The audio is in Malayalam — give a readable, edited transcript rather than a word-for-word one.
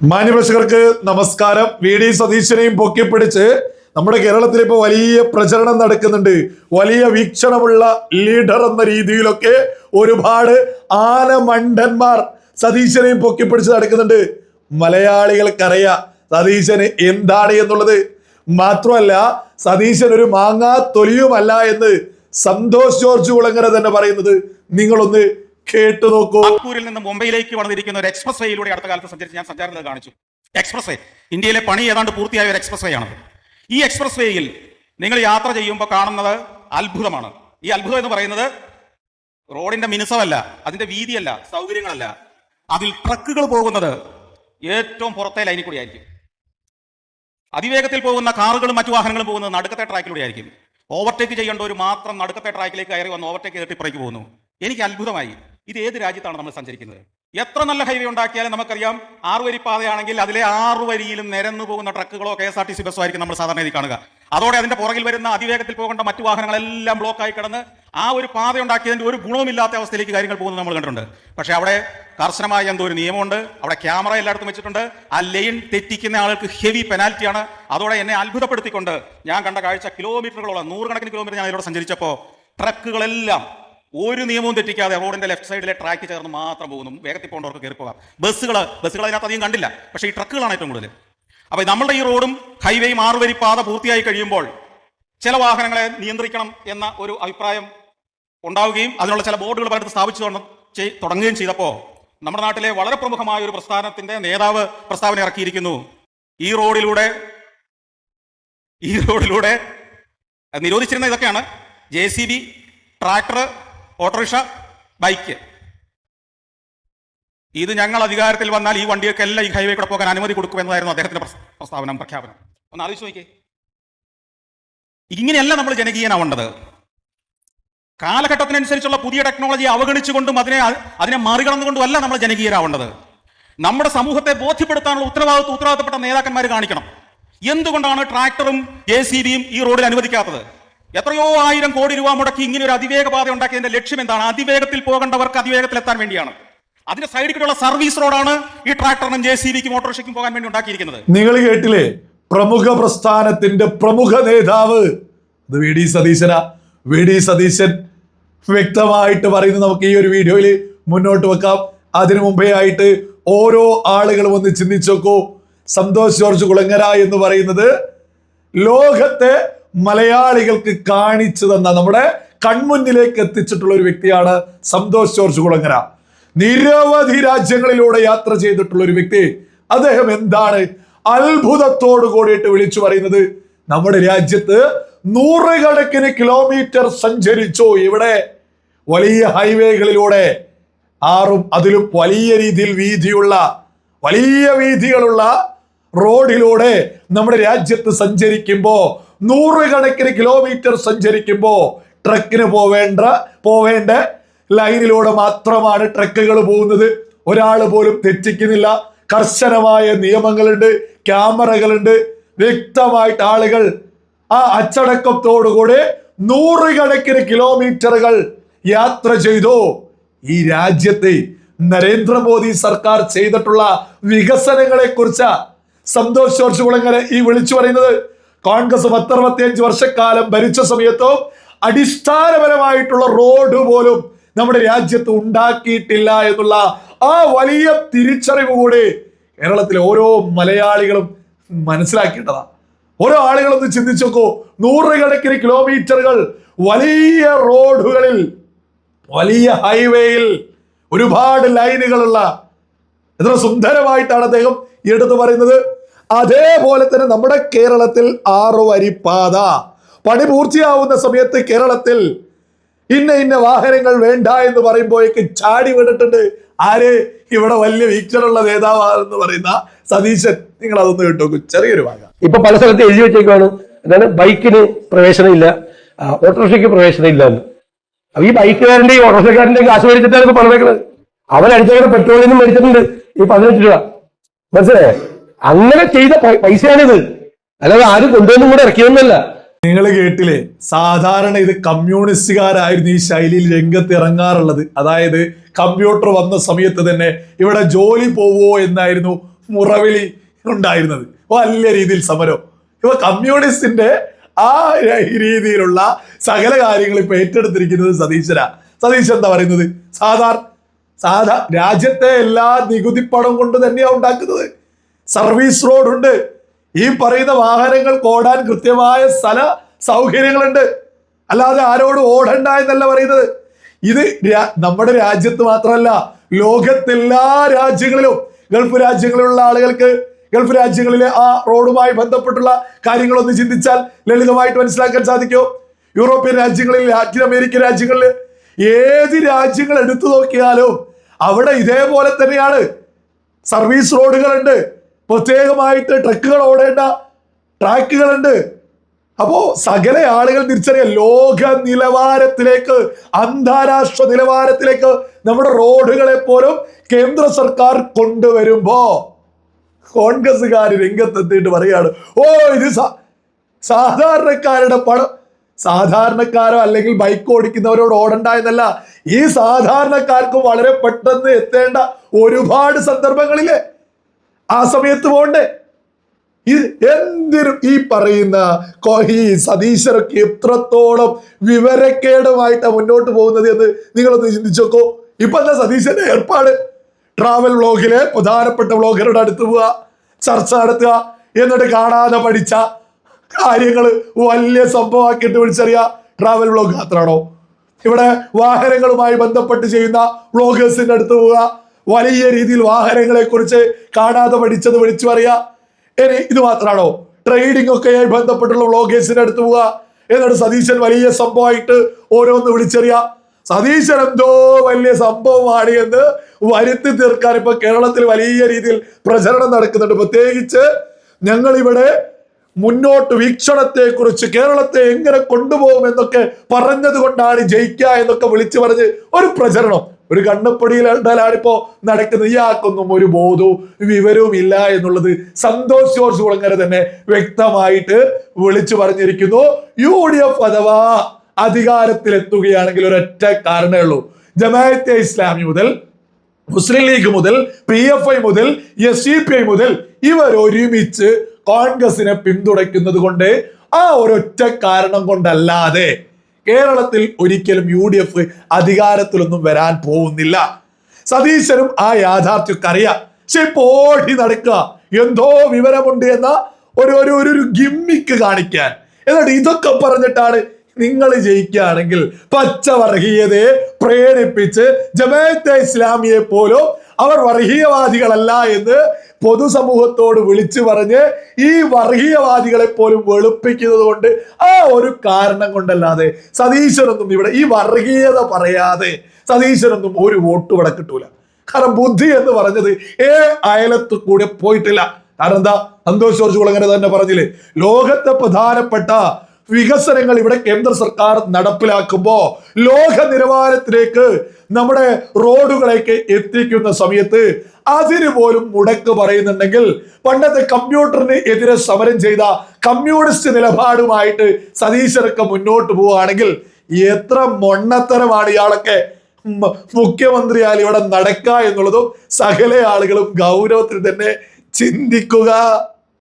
മാന്യപ്രേക്ഷകർക്ക് നമസ്കാരം. വി ഡി സതീശനെയും പൊക്കിപ്പിടിച്ച് നമ്മുടെ കേരളത്തിൽ ഇപ്പോൾ വലിയ പ്രചരണം നടക്കുന്നുണ്ട്. വലിയ വീക്ഷണമുള്ള ലീഡർ എന്ന രീതിയിലൊക്കെ ഒരുപാട് ആനമണ്ടന്മാർ സതീശനെയും പൊക്കിപ്പിടിച്ച് നടക്കുന്നുണ്ട്. മലയാളികൾക്കറിയാം സതീശന് എന്താണ് എന്നുള്ളത്. മാത്രമല്ല സതീശൻ ഒരു മാങ്ങാ തൊലിയുമല്ല എന്ന് സന്തോഷ് ജോർജ് കുളങ്ങര തന്നെ പറയുന്നത് നിങ്ങളൊന്ന് കേട്ടു നോക്കൂ. നാഗ്പൂരിൽ നിന്ന് മുംബൈയിലേക്ക് വന്നിരിക്കുന്ന ഒരു എക്സ്പ്രസ് വേയിലൂടെ അടുത്ത കാലത്ത് സഞ്ചരിച്ച് ഞാൻ സഞ്ചാരം കാണിച്ചു. എക്സ്പ്രസ് വേ ഇന്ത്യയിലെ പണി ഏതാണ്ട് പൂർത്തിയായ ഒരു എക്സ്പ്രസ് വേ ആണ്. ഈ എക്സ്പ്രസ് വേയിൽ നിങ്ങൾ യാത്ര ചെയ്യുമ്പോൾ കാണുന്നത് അത്ഭുതമാണ്. ഈ അത്ഭുതം എന്ന് പറയുന്നത് റോഡിന്റെ മിനുസമല്ല, അതിന്റെ വീതിയല്ല, സൗകര്യങ്ങളല്ല. അതിൽ ട്രക്കുകൾ പോകുന്നത് ഏറ്റവും പുറത്തെ ലൈനിൽ കൂടി ആയിരിക്കും. അതിവേഗത്തിൽ പോകുന്ന കാറുകളും മറ്റു വാഹനങ്ങളും പോകുന്നത് നടുക്കത്തെ ട്രാക്കിലൂടെ ആയിരിക്കും. ഓവർടേക്ക് ചെയ്യേണ്ടവർ മാത്രം നടുക്കത്തെ ട്രാക്കിലേക്ക് കയറി വന്ന് ഓവർടേക്ക് ചെയ്തിട്ട് ഇപ്പുറേക്ക് പോകുന്നു. എനിക്ക് അത്ഭുതമായി. ഇത് ഏത് രാജ്യത്താണ് നമ്മൾ സഞ്ചരിക്കുന്നത്? എത്ര നല്ല ഹൈവേ ഉണ്ടാക്കിയാലും നമുക്കറിയാം 6 വരി പാതയാണെങ്കിൽ അതിലെ 6 വരിയിലും നിരന്നു പോകുന്ന ട്രക്കുകളോ KSRTC ബസ്സോ ആയിരിക്കും നമ്മൾ സാധാരണ ഇത് കാണുക. അതോടെ അതിന്റെ പുറകിൽ വരുന്ന അതിവേഗത്തിൽ പോകേണ്ട മറ്റു വാഹനങ്ങളെല്ലാം ബ്ലോക്കായി കിടന്ന് ആ ഒരു പാത ഉണ്ടാക്കിയതിന്റെ ഒരു ഗുണവുമില്ലാത്ത അവസ്ഥയിലേക്ക് കാര്യങ്ങൾ പോകുന്നത് നമ്മൾ കണ്ടിട്ടുണ്ട്. പക്ഷെ അവിടെ കർശനമായ എന്തോ ഒരു നിയമമുണ്ട്. അവിടെ ക്യാമറ എല്ലായിടത്തും വെച്ചിട്ടുണ്ട്. ആ ലൈൻ തെറ്റിക്കുന്ന ആൾക്ക് ഹെവി പെനാൽറ്റിയാണ്. അതോടെ എന്നെ അത്ഭുതപ്പെടുത്തിക്കൊണ്ട് ഞാൻ കണ്ട കാഴ്ച കിലോമീറ്ററുകളോളം 100 കണക്കിന് കിലോമീറ്റർ ഞാൻ ഇതിലൂടെ സഞ്ചരിച്ചപ്പോൾ ട്രക്കുകളെല്ലാം ഒരു നിയമവും തെറ്റിക്കാതെ റോഡിന്റെ ലെഫ്റ്റ് സൈഡിലെ ട്രാക്ക് ചേർന്ന് മാത്രം പോകുന്നു. വേഗത്തിൽ പോകേണ്ടവർക്ക് കയറി പോകാം. ബസ്സുകൾ അതിനകത്ത് അധികം കണ്ടില്ല. പക്ഷേ ഈ ട്രക്കുകളാണ് ഏറ്റവും കൂടുതൽ. അപ്പൊ നമ്മുടെ ഈ റോഡും ഹൈവേയും 6 വരി പാത പൂർത്തിയായി കഴിയുമ്പോൾ ചില വാഹനങ്ങളെ നിയന്ത്രിക്കണം എന്ന ഒരു അഭിപ്രായം ഉണ്ടാവുകയും അതിനുള്ള ചില ബോർഡുകൾ പലയിടത്ത് സ്ഥാപിച്ചു തുടങ്ങുകയും ചെയ്തപ്പോൾ നമ്മുടെ നാട്ടിലെ വളരെ പ്രമുഖമായ ഒരു പ്രസ്ഥാനത്തിന്റെ നേതാവ് പ്രസ്താവന ഇറക്കിയിരിക്കുന്നു. ഈ റോഡിലൂടെ നിരോധിച്ചിരുന്ന ഇതൊക്കെയാണ്: JCB, ട്രാക്ടർ, ഓട്ടോറിക്ഷ, ബൈക്ക്. ഇത് ഞങ്ങൾ അധികാരത്തിൽ വന്നാൽ ഈ വണ്ടിയൊക്കെ എല്ലാം ഈ ഹൈവേ കൂടെ പോകാൻ അനുമതി കൊടുക്കുമെന്നതായിരുന്നു അദ്ദേഹത്തിന്റെ പ്രഖ്യാപനം. ഒന്ന് ആലോചിച്ച് നോക്കിയേ. ഇങ്ങനെയല്ല നമ്മൾ ജനകീയനാവേണ്ടത്. കാലഘട്ടത്തിനനുസരിച്ചുള്ള പുതിയ ടെക്നോളജി അവഗണിച്ചുകൊണ്ടും അതിനെ മറികടന്നുകൊണ്ടുമല്ല നമ്മൾ ജനകീയരാവേണ്ടത്. നമ്മുടെ സമൂഹത്തെ ബോധ്യപ്പെടുത്താനുള്ള ഉത്തരവാദിത്തപ്പെട്ട നേതാക്കന്മാർ കാണിക്കണം. എന്തുകൊണ്ടാണ് ട്രാക്ടറും JCBയും ഈ റോഡിൽ അനുവദിക്കാത്തത്? എത്രയോ 1000 കോടി രൂപ മുടക്കി ഇങ്ങനെ ഒരു അതിവേഗ പാത ഉണ്ടാക്കിയതിന്റെ ലക്ഷ്യം എന്താണ്? അതിവേഗത്തിൽ പോകേണ്ടവർക്ക് അതിവേഗത്തിൽ എത്താൻ വേണ്ടിയാണ്. അതിന്റെ സൈഡിലുള്ള സർവീസ് റോഡാണ് ഈ ട്രാക്ടറിനും JCBക്കും ഓട്ടോറിക്ഷയ്ക്കും പോകാൻ വേണ്ടി ഉണ്ടാക്കിയിരിക്കുന്നത്. നിങ്ങൾ കേട്ടില്ലേ? പ്രമുഖ പ്രസ്ഥാനത്തിന്റെ പ്രമുഖ നേതാവ് വി ഡി സതീശനാ. വി ഡി സതീശൻ വ്യക്തമായിട്ട് പറയുന്നത് നമുക്ക് ഈ ഒരു വീഡിയോയിൽ മുന്നോട്ട് വെക്കാം. അതിനു മുമ്പേ ആയിട്ട് ഓരോ ആളുകളും ഒന്ന് ചിന്തിച്ചു നോക്കൂ. സന്തോഷ് ജോർജ് കുളങ്ങര എന്ന് പറയുന്നത് ലോകത്തെ മലയാളികൾക്ക് കാണിച്ചു തന്ന, നമ്മുടെ കൺമുന്നിലേക്ക് എത്തിച്ചിട്ടുള്ള ഒരു വ്യക്തിയാണ് സന്തോഷ് ജോർജ് കുളങ്ങര. നിരവധി രാജ്യങ്ങളിലൂടെ യാത്ര ചെയ്തിട്ടുള്ള ഒരു വ്യക്തി. അദ്ദേഹം എന്താണ് അത്ഭുതത്തോടു കൂടിയിട്ട് വിളിച്ചു പറയുന്നത്? നമ്മുടെ രാജ്യത്ത് 100 കണക്കിന് കിലോമീറ്റർ സഞ്ചരിച്ചു. ഇവിടെ വലിയ ഹൈവേകളിലൂടെ 6 അതിലും വലിയ രീതിയിൽ വലിയ വീതികളുള്ള റോഡിലൂടെ നമ്മുടെ രാജ്യത്ത് സഞ്ചരിക്കുമ്പോ 100 കണക്കിന് കിലോമീറ്റർ സഞ്ചരിക്കുമ്പോ ട്രക്കിന് പോവേണ്ട ലൈനിലൂടെ മാത്രമാണ് ട്രക്കുകൾ പോകുന്നത്. ഒരാൾ പോലും തെറ്റിക്കുന്നില്ല. കർശനമായ നിയമങ്ങളുണ്ട്, ക്യാമറകളുണ്ട്. വ്യക്തമായിട്ട് ആളുകൾ ആ അച്ചടക്കത്തോടുകൂടി 100 കണക്കിന് കിലോമീറ്ററുകൾ യാത്ര ചെയ്തു. ഈ രാജ്യത്തെ നരേന്ദ്രമോദി സർക്കാർ ചെയ്തിട്ടുള്ള വികസനങ്ങളെ കുറിച്ച് സന്തോഷ് ജോർജ് കുളങ്ങര ഈ വിളിച്ചു പറയുന്നത്. കോൺഗ്രസ് 65 വർഷക്കാലം ഭരിച്ച സമയത്തും അടിസ്ഥാനപരമായിട്ടുള്ള റോഡ് പോലും നമ്മുടെ രാജ്യത്ത് ഉണ്ടാക്കിയിട്ടില്ല എന്നുള്ള ആ വലിയ തിരിച്ചറിവ് കൂടി കേരളത്തിലെ ഓരോ മലയാളികളും മനസ്സിലാക്കേണ്ടതാണ്. ഓരോ ആളുകളൊന്ന് ചിന്തിച്ചു നോക്കൂ. 100 കണക്കിന് കിലോമീറ്ററുകൾ വലിയ റോഡുകളിൽ, വലിയ ഹൈവേയിൽ, ഒരുപാട് ലൈനുകളുള്ള എത്ര സുന്ദരമായിട്ടാണ് അദ്ദേഹം എടുത്തു പറയുന്നത്. അതേപോലെ തന്നെ നമ്മുടെ കേരളത്തിൽ 6 വരി പാത പണി പൂർത്തിയാവുന്ന സമയത്ത് കേരളത്തിൽ ഇന്ന വാഹനങ്ങൾ വേണ്ട എന്ന് പറയുമ്പോഴേക്ക് ചാടി വീണിട്ടുണ്ട്. ആര്? ഇവിടെ വലിയ വീക്ഷണമുള്ള നേതാവെന്ന് പറയുന്ന സതീശൻ. നിങ്ങൾ അതൊന്ന് കേട്ടോ. ചെറിയൊരു ഭാഗം ഇപ്പൊ പല സ്ഥലത്ത് എഴുതി വെച്ചേക്കാണ്. എന്താണ്? ബൈക്കിന് പ്രവേശനമില്ല, ഓട്ടോറിക്ഷയ്ക്ക് പ്രവേശനമില്ല എന്ന്. അപ്പൊ ഈ ബൈക്കുകാരന്റെയും ഓട്ടോറിക്ഷക്കാരന്റെയും കാശ് മേടിച്ചിട്ടാണ് ഇപ്പൊ പണിതേക്കുന്നത്. അവൻ അടിച്ചേക്കുന്ന പെട്രോളിനും മേടിച്ചിട്ടുണ്ട് ഈ 18 രൂപ. മനസ്സിലായേ? അങ്ങനെ ചെയ്ത പൈസയാണിത്, അല്ലാതെ ആരും കൊണ്ടുവന്നും കൂടെ ഇറക്കിയൊന്നുമല്ല. നിങ്ങൾ കേട്ടില്ലേ? സാധാരണ ഇത് കമ്മ്യൂണിസ്റ്റുകാരായിരുന്നു ഈ ശൈലിയിൽ രംഗത്ത് ഇറങ്ങാറുള്ളത്. അതായത് കമ്പ്യൂട്ടർ വന്ന സമയത്ത് തന്നെ ഇവിടെ ജോലി പോവോ എന്നായിരുന്നു മുറവിളി ഉണ്ടായിരുന്നത്. വലിയ രീതിയിൽ സമരം. ഇപ്പൊ കമ്മ്യൂണിസ്റ്റിന്റെ ആ രീതിയിലുള്ള സകല കാര്യങ്ങൾ ഇപ്പൊ ഏറ്റെടുത്തിരിക്കുന്നത് സതീശൻ എന്താ പറയുന്നത്? രാജ്യത്തെ എല്ലാ നികുതി പണം കൊണ്ട് തന്നെയാണ് ഉണ്ടാക്കുന്നത്. സർവീസ് റോഡ് ഉണ്ട്. ഈ പറയുന്ന വാഹനങ്ങൾക്ക് ഓടാൻ കൃത്യമായ സ്ഥല സൗകര്യങ്ങളുണ്ട്. അല്ലാതെ ആരോട് ഓടണ്ട എന്നല്ല പറയുന്നത്. ഇത് നമ്മുടെ രാജ്യത്ത് മാത്രമല്ല, ലോകത്തെല്ലാ രാജ്യങ്ങളിലും ഗൾഫ് രാജ്യങ്ങളിലുള്ള ആളുകൾക്ക് ഗൾഫ് രാജ്യങ്ങളിലെ ആ റോഡുമായി ബന്ധപ്പെട്ടുള്ള കാര്യങ്ങളൊന്ന് ചിന്തിച്ചാൽ ലളിതമായിട്ട് മനസ്സിലാക്കാൻ സാധിക്കും. യൂറോപ്യൻ രാജ്യങ്ങളിൽ, ലാറ്റിൻ അമേരിക്കൻ രാജ്യങ്ങളിൽ, ഏത് രാജ്യങ്ങൾ എടുത്തു നോക്കിയാലും അവിടെ ഇതേപോലെ തന്നെയാണ്. സർവീസ് റോഡുകളുണ്ട്, പ്രത്യേകമായിട്ട് ട്രക്കുകൾ ഓടേണ്ട ട്രാക്കുകളുണ്ട്. അപ്പോ സകല ആളുകൾ തിരിച്ചറിയാം, ലോക നിലവാരത്തിലേക്ക്, അന്താരാഷ്ട്ര നിലവാരത്തിലേക്ക് നമ്മുടെ റോഡുകളെ പോലും കേന്ദ്ര സർക്കാർ കൊണ്ടുവരുമ്പോ കോൺഗ്രസ്സുകാർ രംഗത്തെത്തിയിട്ട് പറയാണ്, ഓ ഇത് സാധാരണക്കാരുടെ പണം. സാധാരണക്കാരോ അല്ലെങ്കിൽ ബൈക്ക് ഓടിക്കുന്നവരോട് ഓടണ്ട എന്നല്ല, ഈ സാധാരണക്കാർക്ക് വളരെ പെട്ടെന്ന് എത്തേണ്ട ഒരുപാട് സന്ദർഭങ്ങളില് ആ സമയത്ത് പോണ്ടേ. എന്തിനും ഈ പറയുന്ന ഈ സതീശരൊക്കെ എത്രത്തോളം വിവരക്കേടുമായിട്ടാണ് മുന്നോട്ട് പോകുന്നത് എന്ന് നിങ്ങളൊന്ന് ചിന്തിച്ചോക്കോ. ഇപ്പൊ എന്താ സതീശന്റെ ഏർപ്പാട്? ട്രാവൽ വ്ളോഗിലെ പ്രധാനപ്പെട്ട വ്ളോഗറുടെ അടുത്ത് പോവുക, ചർച്ച നടത്തുക, എന്നിട്ട് കാണാതെ പഠിച്ച കാര്യങ്ങൾ വലിയ സംഭവമാക്കിയിട്ട് വിളിച്ചറിയാ. ട്രാവൽ വ്ളോഗ് മാത്രമാണോ? ഇവിടെ വാഹനങ്ങളുമായി ബന്ധപ്പെട്ട് ചെയ്യുന്ന വ്ളോഗേഴ്സിന്റെ അടുത്ത് പോവുക, വലിയ രീതിയിൽ വാഹനങ്ങളെ കുറിച്ച് കാണാതെ പഠിച്ചത് വിളിച്ചു പറയാ. ഇനി ഇത് മാത്രമാണോ? ട്രേഡിംഗ് ഒക്കെയായി ബന്ധപ്പെട്ടുള്ള വ്ളോഗേഴ്സിന്റെ അടുത്ത് പോവുക, എന്നിട്ട് സതീശൻ വലിയ സംഭവമായിട്ട് ഓരോന്ന് വിളിച്ചറിയാ. സതീശൻ എന്തോ വലിയ സംഭവമാണ് എന്ന് വരുത്തി തീർക്കാൻ ഇപ്പൊ കേരളത്തിൽ വലിയ രീതിയിൽ പ്രചരണം നടക്കുന്നുണ്ട്. പ്രത്യേകിച്ച് ഞങ്ങൾ ഇവിടെ മുന്നോട്ട് വീക്ഷണത്തെ കുറിച്ച്, കേരളത്തെ എങ്ങനെ കൊണ്ടുപോകും എന്നൊക്കെ പറഞ്ഞത് കൊണ്ടാണ് ജയിക്കുക എന്നൊക്കെ വിളിച്ചു പറഞ്ഞ് ഒരു പ്രചരണം, ഒരു കണ്ണപ്പടിയിലാണിപ്പോ നടക്കുന്നത്. ഇയാൾക്കൊന്നും ഒരു ബോധവും വിവരവും ഇല്ല എന്നുള്ളത് സന്തോഷ് ജോർജ് കുളങ്ങര തന്നെ വ്യക്തമായിട്ട് വിളിച്ചു പറഞ്ഞിരിക്കുന്നു. UDF അഥവാ അധികാരത്തിലെത്തുകയാണെങ്കിൽ ഒരൊറ്റ കാരണമേ ഉള്ളൂ. ജമാഅത്തെ ഇസ്ലാമി മുതൽ, മുസ്ലിം ലീഗ് മുതൽ, PFI മുതൽ, SDPI മുതൽ ഇവർ ഒരുമിച്ച് കോൺഗ്രസിനെ പിന്തുണയ്ക്കുന്നത് കൊണ്ട്, ആ ഒരൊറ്റ കാരണം കൊണ്ടല്ലാതെ കേരളത്തിൽ ഒരിക്കലും UDF അധികാരത്തിലൊന്നും വരാൻ പോകുന്നില്ല. സതീശനും ആ യാഥാർത്ഥ്യമൊക്കെ അറിയാം. പക്ഷെ പോടി നടക്കുക, എന്തോ വിവരമുണ്ട് എന്ന ഒരു ഗിമ്മിക്ക് കാണിക്കാൻ. എന്നിട്ട് ഇതൊക്കെ പറഞ്ഞിട്ടാണ് നിങ്ങൾ ജയിക്കുകയാണെങ്കിൽ പച്ച വർഗീയതയെ പ്രേരിപ്പിച്ച് ജമാഅത്തെ ഇസ്ലാമിയെ പോലും അവർ വർഗീയവാദികളല്ല എന്ന് പൊതുസമൂഹത്തോട് വിളിച്ചു പറഞ്ഞ് ഈ വർഗീയവാദികളെ പോലും വെളുപ്പിക്കുന്നത് കൊണ്ട്, ആ ഒരു കാരണം കൊണ്ടല്ലാതെ സതീശനൊന്നും ഇവിടെ ഈ വർഗീയത പറയാതെ സതീശനൊന്നും ഒരു വോട്ട് ഇവിടെ കിട്ടൂല. കാരണം ബുദ്ധി എന്ന് പറഞ്ഞത് അയലത്ത് കൂടെ പോയിട്ടില്ല. കാരണം എന്താ? സന്തോഷ് ജോർജ് കുളങ്ങര തന്നെ പറഞ്ഞില്ലേ, ലോകത്തെ പ്രധാനപ്പെട്ട വികസനങ്ങൾ ഇവിടെ കേന്ദ്ര സർക്കാർ നടപ്പിലാക്കുമ്പോ ലോക നിലവാരത്തിലേക്ക് നമ്മുടെ റോഡുകളേക്ക് എത്തിക്കുന്ന സമയത്ത് അതിന് പോലും മുടക്ക് പറയുന്നുണ്ടെങ്കിൽ, പണ്ടത്തെ കമ്പ്യൂട്ടറിന് എതിരെ സമരം ചെയ്ത കമ്മ്യൂണിസ്റ്റ് നിലപാടുമായിട്ട് സതീശനൊക്കെ മുന്നോട്ട് പോവുകയാണെങ്കിൽ എത്ര മൊണ്ണത്തരമാണ് ഇയാളൊക്കെ മുഖ്യമന്ത്രിയാൽ ഇവിടെ നടക്കുക എന്നുള്ളതും സകല ആളുകളും ഗൗരവത്തിൽ തന്നെ ചിന്തിക്കുക.